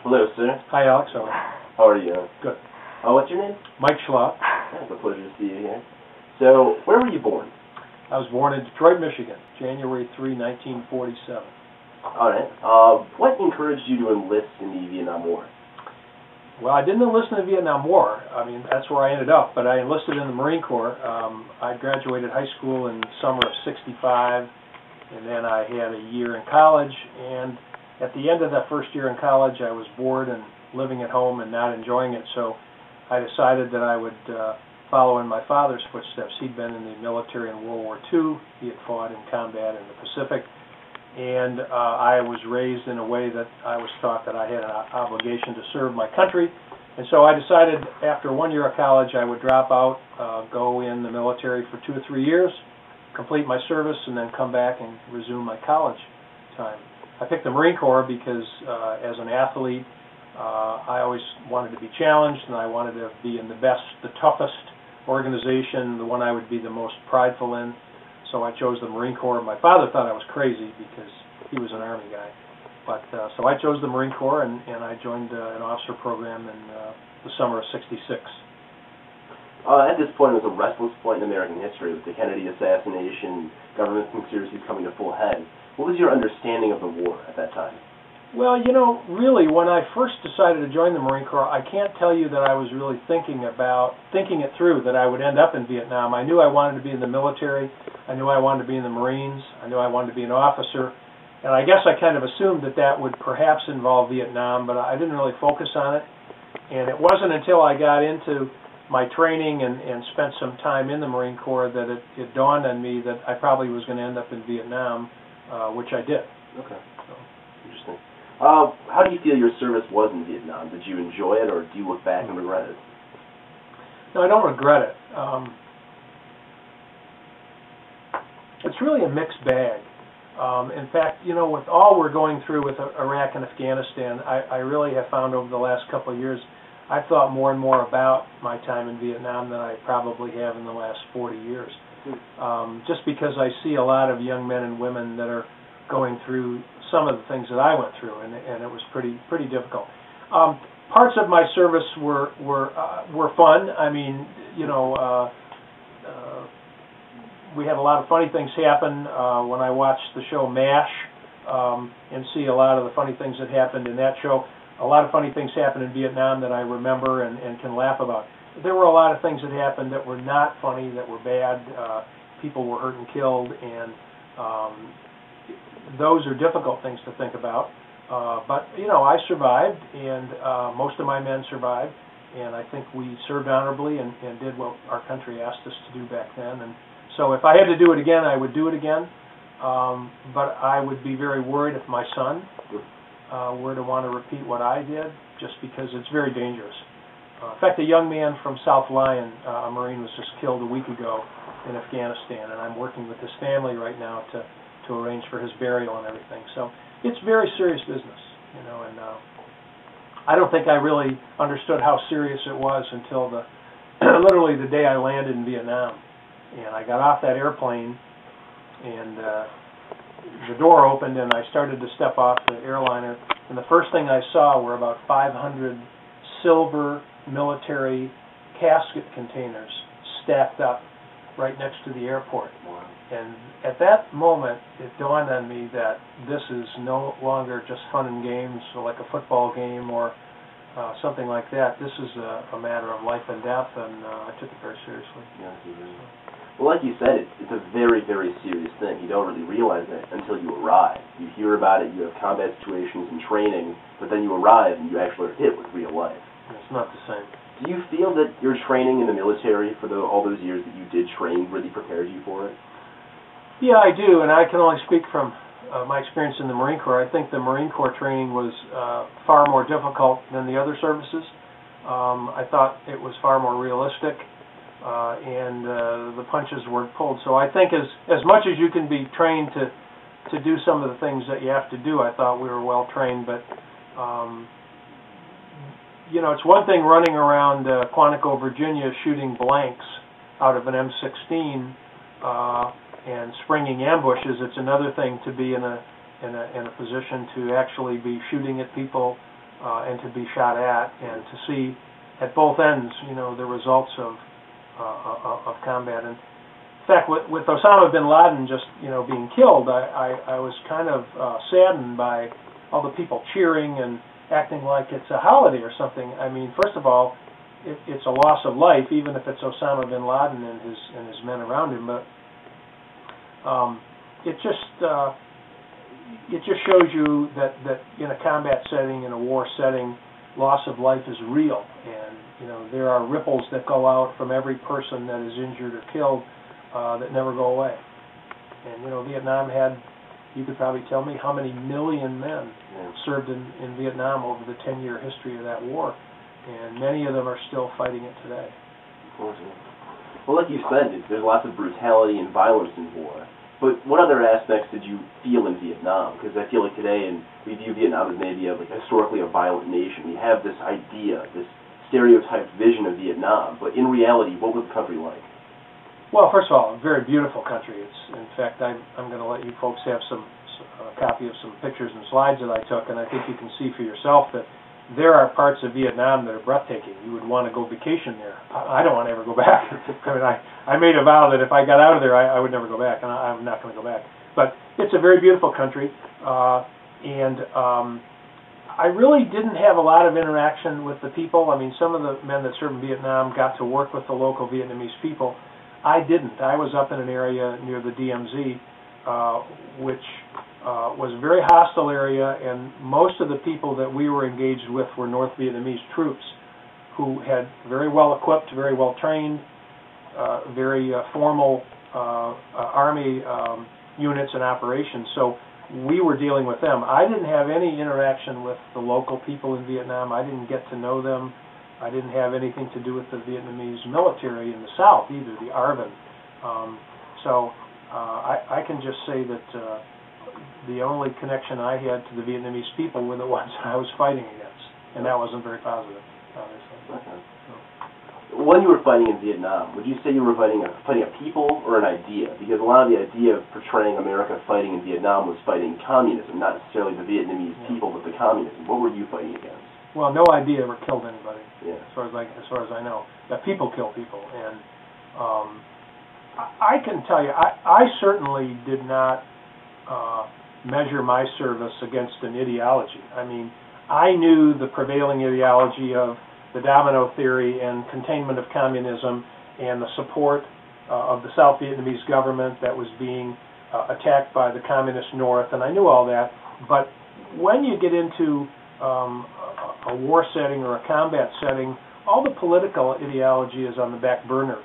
Hello, sir. Hi, Alex. How are you? Good. What's your name? Mike Schlott. It's a pleasure to see you here. So, where were you born? I was born in Detroit, Michigan, January 3, 1947. All right. What encouraged you to enlist in the Vietnam War? Well, I didn't enlist in the Vietnam War. I mean, that's where I ended up, but I enlisted in the Marine Corps. I graduated high school in the summer of '65, and then I had a year in college, and at the end of that first year in college, I was bored and living at home and not enjoying it, so I decided that I would follow in my father's footsteps. He'd been in the military in World War II. He had fought in combat in the Pacific, and I was raised in a way that I was taught that I had an obligation to serve my country. And so I decided after 1 year of college I would drop out, go in the military for 2 or 3 years, complete my service, and then come back and resume my college time. I picked the Marine Corps because as an athlete I always wanted to be challenged, and I wanted to be in the best, the toughest organization, the one I would be the most prideful in. So I chose the Marine Corps. My father thought I was crazy because he was an Army guy. But so I chose the Marine Corps, and I joined an officer program in the summer of '66. At this point, it was a restless point in American history with the Kennedy assassination, government conspiracies coming to full head. What was your understanding of the war at that time? Well, you know, really, when I first decided to join the Marine Corps, I can't tell you that I was really thinking it through, that I would end up in Vietnam. I knew I wanted to be in the military. I knew I wanted to be in the Marines. I knew I wanted to be an officer. And I guess I kind of assumed that that would perhaps involve Vietnam, but I didn't really focus on it. And it wasn't until I got into my training and spent some time in the Marine Corps that it dawned on me that I probably was going to end up in Vietnam, which I did. Okay. So, interesting. How do you feel your service was in Vietnam? Did you enjoy it, or do you look back and regret it? No, I don't regret it. It's really a mixed bag. In fact, you know, with all we're going through with Iraq and Afghanistan, I really have found over the last couple of years, I've thought more and more about my time in Vietnam than I probably have in the last 40 years. Just because I see a lot of young men and women that are going through some of the things that I went through, and it was pretty difficult. Parts of my service were fun. I mean, you know, we had a lot of funny things happen when I watched the show MASH, and see a lot of the funny things that happened in that show. A lot of funny things happened in Vietnam that I remember and can laugh about. There were a lot of things that happened that were not funny, that were bad. People were hurt and killed, and those are difficult things to think about. But, you know, I survived, and most of my men survived, and I think we served honorably and did what our country asked us to do back then. And so if I had to do it again, I would do it again. But I would be very worried if my son were to want to repeat what I did, just because it's very dangerous. In fact, a young man from South Lyon, a Marine, was just killed a week ago in Afghanistan, and I'm working with his family right now to arrange for his burial and everything. So it's very serious business, you know, and I don't think I really understood how serious it was until literally the day I landed in Vietnam. And I got off that airplane, and the door opened, and I started to step off the airliner, and the first thing I saw were about 500 silver military casket containers stacked up right next to the airport. Wow. And at that moment, it dawned on me that this is no longer just fun and games, so like a football game or something like that. This is a matter of life and death, and I took it very seriously. Yeah, well, like you said, it's a very, very serious thing. You don't really realize it until you arrive. You hear about it, you have combat situations and training, but then you arrive and you actually are hit with real life. It's not the same. Do you feel that your training in the military for all those years that you did train really prepared you for it? Yeah, I do, and I can only speak from my experience in the Marine Corps. I think the Marine Corps training was far more difficult than the other services. I thought it was far more realistic, and the punches weren't pulled. So I think as much as you can be trained to do some of the things that you have to do, I thought we were well trained. But you know, it's one thing running around Quantico, Virginia, shooting blanks out of an M16 and springing ambushes. It's another thing to be in a position to actually be shooting at people and to be shot at, and to see at both ends, the results of combat. And in fact, with Osama bin Laden just being killed, I was kind of saddened by all the people cheering and acting like it's a holiday or something. I mean, first of all, it's a loss of life, even if it's Osama bin Laden and his men around him. But it just shows you that in a combat setting, in a war setting, loss of life is real, and there are ripples that go out from every person that is injured or killed that never go away. And Vietnam had, you could probably tell me how many million men served in Vietnam over the 10-year history of that war, and many of them are still fighting it today. Well, like you said, there's lots of brutality and violence in war. But what other aspects did you feel in Vietnam? Because I feel like today, and we view Vietnam as maybe historically a violent nation. We have this idea, this stereotyped vision of Vietnam. But in reality, what was the country like? Well, first of all, a very beautiful country. In fact, I'm going to let you folks have a copy of some pictures and slides that I took, and I think you can see for yourself that there are parts of Vietnam that are breathtaking. You would want to go vacation there. I don't want to ever go back. I mean, I made a vow that if I got out of there, I would never go back, and I'm not going to go back. But it's a very beautiful country, and I really didn't have a lot of interaction with the people. I mean, some of the men that served in Vietnam got to work with the local Vietnamese people. I didn't. I was up in an area near the DMZ, which was a very hostile area, and most of the people that we were engaged with were North Vietnamese troops who had very well equipped, very well trained, very formal army units and operations. So we were dealing with them. I didn't have any interaction with the local people in Vietnam. I didn't get to know them. I didn't have anything to do with the Vietnamese military in the south either, the ARVN. So I can just say that the only connection I had to the Vietnamese people were the ones I was fighting against, and that wasn't very positive, obviously. Okay. When you were fighting in Vietnam, would you say you were fighting a people or an idea? Because a lot of the idea of portraying America fighting in Vietnam was fighting communism, not necessarily the Vietnamese people, but the communism. What were you fighting against? Well, no idea ever killed anybody, as far as I know. That people kill people, and I can tell you, I certainly did not measure my service against an ideology. I mean, I knew the prevailing ideology of the domino theory and containment of communism and the support of the South Vietnamese government that was being attacked by the communist North, and I knew all that. But when you get into a war setting or a combat setting, all the political ideology is on the back burner.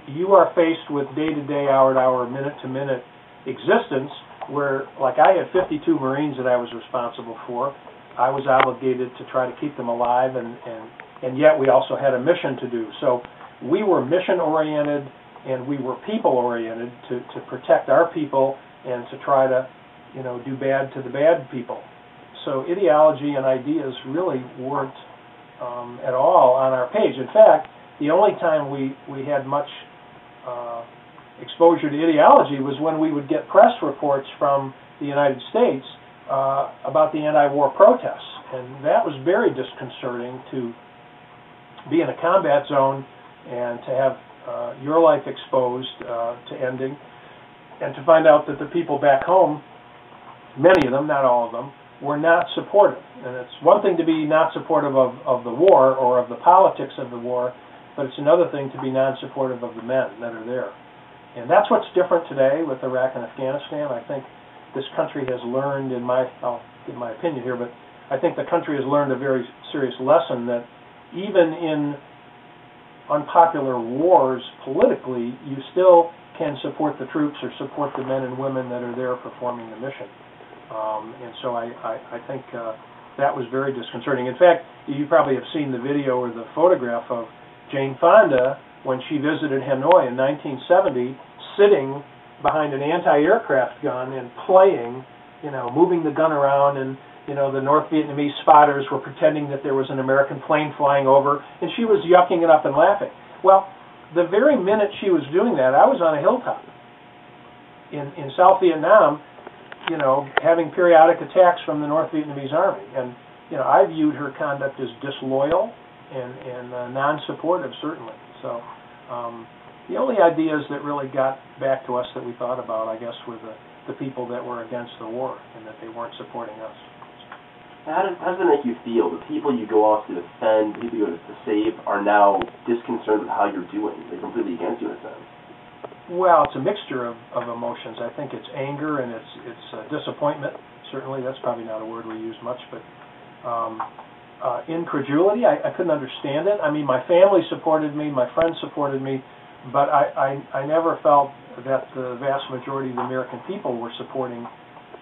You are faced with day-to-day, hour-to-hour, minute-to-minute existence where, like, I had 52 Marines that I was responsible for. I was obligated to try to keep them alive, and yet we also had a mission to do. So we were mission-oriented and we were people-oriented to protect our people and to try to, do bad to the bad people. So ideology and ideas really weren't at all on our page. In fact, the only time we had much exposure to ideology was when we would get press reports from the United States about the anti-war protests. And that was very disconcerting to be in a combat zone and to have your life exposed to ending, and to find out that the people back home, many of them, not all of them, were not supportive. And it's one thing to be not supportive of the war or of the politics of the war, but it's another thing to be non-supportive of the men that are there. And that's what's different today with Iraq and Afghanistan. I think this country has learned, I'll give my opinion here, but I think the country has learned a very serious lesson that even in unpopular wars politically, you still can support the troops or support the men and women that are there performing the mission. And so I think that was very disconcerting. In fact, you probably have seen the video or the photograph of Jane Fonda when she visited Hanoi in 1970, sitting behind an anti-aircraft gun and playing, moving the gun around, and the North Vietnamese spotters were pretending that there was an American plane flying over, and she was yucking it up and laughing. Well, the very minute she was doing that, I was on a hilltop in South Vietnam, having periodic attacks from the North Vietnamese army. And I viewed her conduct as disloyal and non-supportive, certainly. So the only ideas that really got back to us that we thought about, I guess, were the people that were against the war and that they weren't supporting us. How does that make you feel? The people you go off to defend, the people you go to save, are now disconcerted with how you're doing. They're completely against you in a sense. Well, it's a mixture of emotions. I think it's anger and it's disappointment. Certainly, that's probably not a word we use much, but incredulity. I couldn't understand it. I mean, my family supported me, my friends supported me, but I never felt that the vast majority of the American people were supporting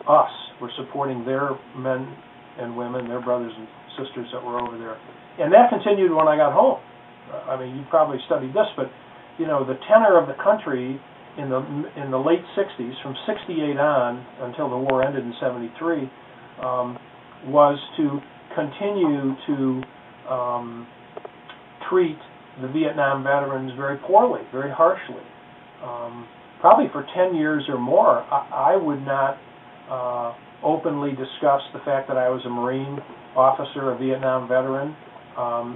us, were supporting their men and women, their brothers and sisters that were over there. And that continued when I got home. I mean, you probably studied this, but the tenor of the country in the late 60s, from 68 on until the war ended in 73, was to continue to treat the Vietnam veterans very poorly, very harshly. Probably for 10 years or more, I would not openly discuss the fact that I was a Marine officer, a Vietnam veteran,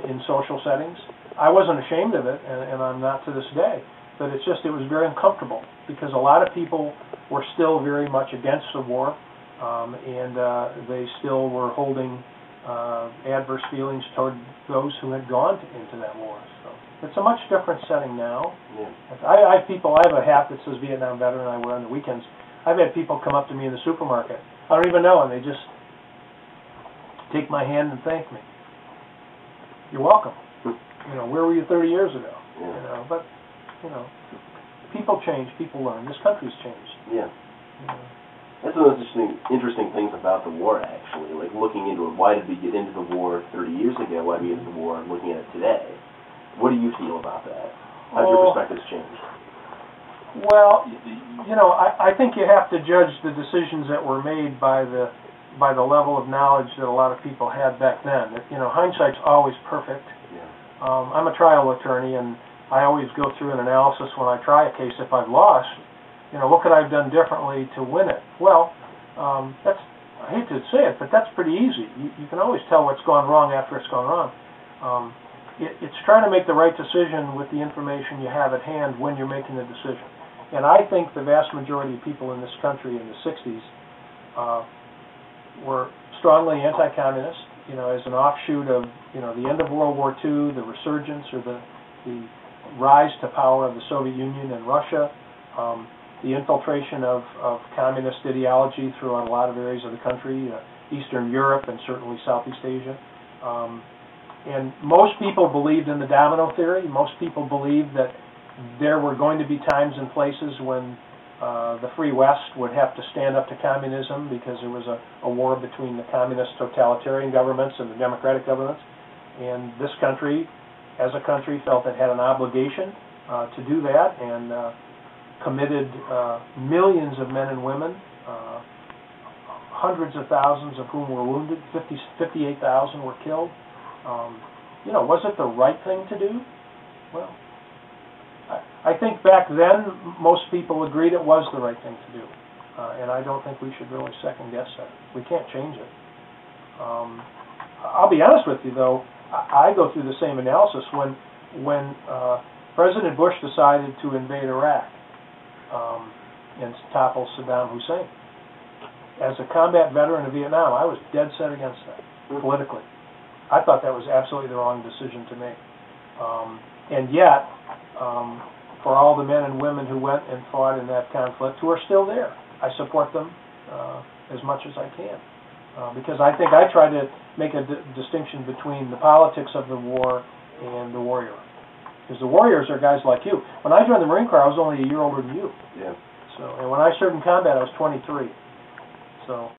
in social settings. I wasn't ashamed of it, and I'm not to this day. But it was very uncomfortable because a lot of people were still very much against the war, and they still were holding adverse feelings toward those who had gone into that war. So it's a much different setting now. Yeah. I have a hat that says Vietnam veteran I wear on the weekends. I've had people come up to me in the supermarket. I don't even know, and they just take my hand and thank me. You're welcome. Where were you 30 years ago? Yeah. But people change, people learn. This country's changed. Yeah. That's one of those interesting things about the war, actually. Like looking into it, why did we get into the war 30 years ago? Why did we get into the war? And looking at it today, what do you feel about that? How's your perspectives changed? Well, I think you have to judge the decisions that were made by the level of knowledge that a lot of people had back then. Hindsight's always perfect. Yeah. I'm a trial attorney, and I always go through an analysis when I try a case. If I've lost, what could I have done differently to win it? Well, I hate to say it, but that's pretty easy. You can always tell what's gone wrong after it's gone wrong. It's trying to make the right decision with the information you have at hand when you're making the decision. And I think the vast majority of people in this country in the 60s were strongly anti-communist, as an offshoot of, the end of World War II, the resurgence or the rise to power of the Soviet Union and Russia, the infiltration of communist ideology throughout a lot of areas of the country, Eastern Europe and certainly Southeast Asia. And most people believed in the domino theory. Most people believed that there were going to be times and places when the Free West would have to stand up to communism because there was a war between the communist totalitarian governments and the democratic governments. And this country, as a country, felt it had an obligation to do that and committed millions of men and women, hundreds of thousands of whom were wounded, 58,000 were killed. Was it the right thing to do? Well, I think back then most people agreed it was the right thing to do, and I don't think we should really second guess that. We can't change it. I'll be honest with you, though. I go through the same analysis when President Bush decided to invade Iraq and topple Saddam Hussein. As a combat veteran of Vietnam, I was dead set against that politically. I thought that was absolutely the wrong decision to make. And yet, for all the men and women who went and fought in that conflict, who are still there, I support them as much as I can. Because I think I try to make a distinction between the politics of the war and the warrior. Because the warriors are guys like you. When I joined the Marine Corps, I was only a year older than you. Yeah. And when I served in combat, I was 23. So